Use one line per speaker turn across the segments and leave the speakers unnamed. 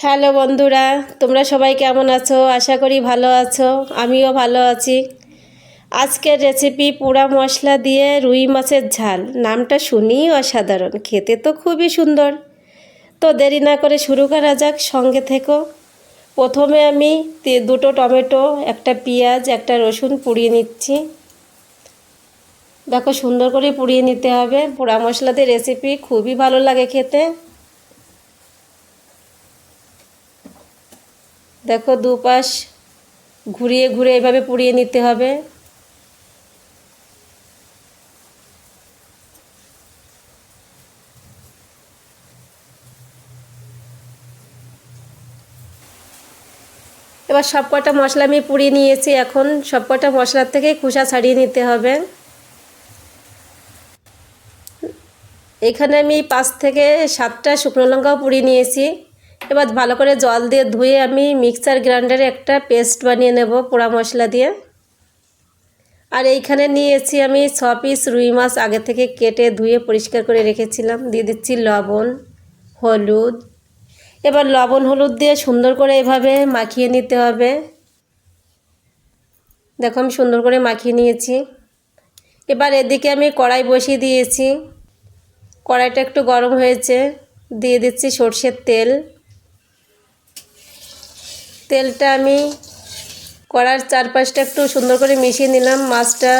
Hello বন্ধুরা, তোমরা সবাই কেমন আছো? আশা করি ভালো আছো। আমিও ভালো আছি। আজকের রেসিপি পোড়া মশলা দিয়ে রুই মাছের ঝাল। নামটা শুনিই অসাধারণ, খেতে তো খুবই সুন্দর। তো দেরি না করে শুরু করা যাক, সঙ্গে থেকো। প্রথমে আমি দুটো টমেটো, একটা পেঁয়াজ, একটা রসুন পুড়িয়ে নিচ্ছি। দেখো, সুন্দর করে পুড়িয়ে নিতে হবে। পোড়া মশলা দিয়ে রেসিপি খুবই ভালো লাগে খেতে। দেখো, দুপাশ ঘুরিয়ে ঘুরিয়ে এভাবে পুড়িয়ে নিতে হবে। এবার সবকটা মশলা আমি পুড়িয়ে নিয়েছি। এখন সবকটা মশলার থেকে খোসা ছাড়িয়ে নিতে হবে। এখানে আমি 5 থেকে 7টা শুকনো লঙ্কাও পুড়িয়ে নিয়েছি। এবার ভালো করে জল দিয়ে ধুয়ে আমি মিক্সার গ্রাইন্ডারে একটা পেস্ট বানিয়ে নেব পোড়া মশলা দিয়ে। আর এইখানে নিয়েছি আমি 6 পিস রুই মাছ, আগে থেকে কেটে ধুয়ে পরিষ্কার করে রেখেছিলাম। দিয়ে দিচ্ছি লবণ, হলুদ। এবার লবণ হলুদ দিয়ে সুন্দর করে এভাবে মাখিয়ে নিতে হবে। দেখো, আমি সুন্দর করে মাখিয়ে নিয়েছি। এবার এদিকে আমি কড়াই বসিয়ে দিয়েছি। কড়াইটা একটু গরম হয়েছে, দিয়ে দিচ্ছি সরষের তেল। তেলটা আমি কড়ার চারপাশটা একটু সুন্দর করে মিশিয়ে নিলাম, মাছটা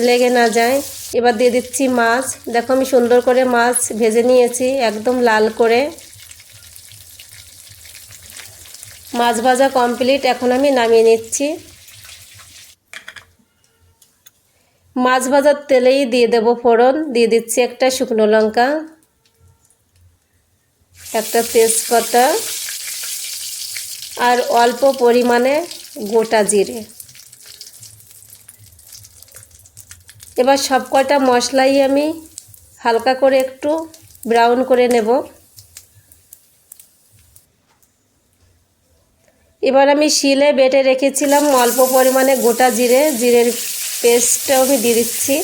লেগে না যায়। এবার দিয়ে দিচ্ছি মাছ। দেখো, আমি সুন্দর করে মাছ ভেজে নিয়েছি, একদম লাল করে। মাছ ভাজা কমপ্লিট। এখন আমি নামিয়ে নিচ্ছি। মাছ ভাজার তেলেই দিয়ে দেব ফোড়ন। দিয়ে দিচ্ছি একটা শুকনো লঙ্কা, একটা তেজপাতা, আর অল্প পরিমাণে গোটা জিরে। এবার সব কয়টা মশলাই আমি হালকা করে একটু ব্রাউন করে নেব। এবার আমি শিলে বেটে রেখেছিলাম অল্প পরিমাণে গোটা জিরের পেস্টটাও আমি দিয়ে দিচ্ছি।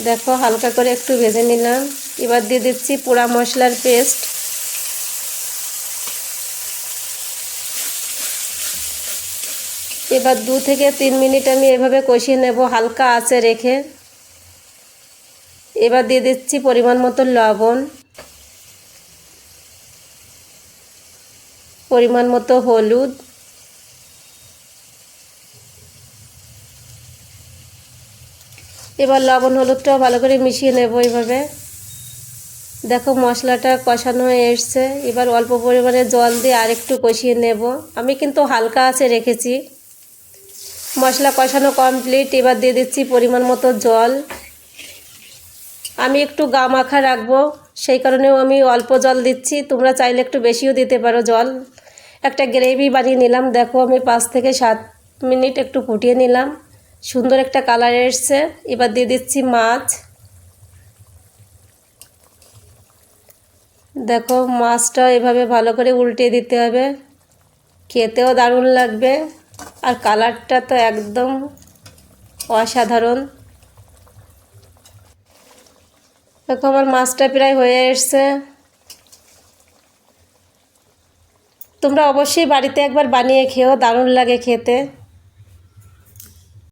দেখো, হালকা করে একটু ভেজে নিলাম। এবার দিয়ে দিচ্ছি পোড়া মশলার পেস্ট। এবার 2 থেকে 3 মিনিট আমি এভাবে কষিয়ে নেব হালকা আঁচে রেখে। এবার দিয়ে দিচ্ছি পরিমাণ মতো লবণ, পরিমাণ মতো হলুদ, এবার লবণ হলুদটাও ভালো করে মিশিয়ে নেব এইভাবে। দেখো, মশলাটা কষানো হয়ে এসছে। এবার অল্প পরিমাণে জল দিয়ে আরেকটু কষিয়ে নেব। আমি কিন্তু হালকা আঁচে রেখেছি। মশলা কষানো কমপ্লিট। এবার দিয়ে দিচ্ছি পরিমাণ মতো জল। আমি একটু গা মাখা রাখবো, সেই কারণেও আমি অল্প জল দিচ্ছি। তোমরা চাইলে একটু বেশিও দিতে পারো জল। একটা গ্রেভি বানিয়ে নিলাম। দেখো, আমি 5 থেকে 7 মিনিট একটু ফুটিয়ে নিলাম, সুন্দর একটা কালার এসছে। এবার দিয়ে দিচ্ছি মাছ। দেখো, মাছটা এভাবে ভালো করে উল্টে দিতে হবে, খেতেও দারুণ লাগবে। আর কালারটা তো একদম অসাধারণ। দেখো, আমার মাছটা প্রায় হয়ে এসছে। তোমরা অবশ্যই বাড়িতে একবার বানিয়ে খেও, দারুণ লাগে খেতে।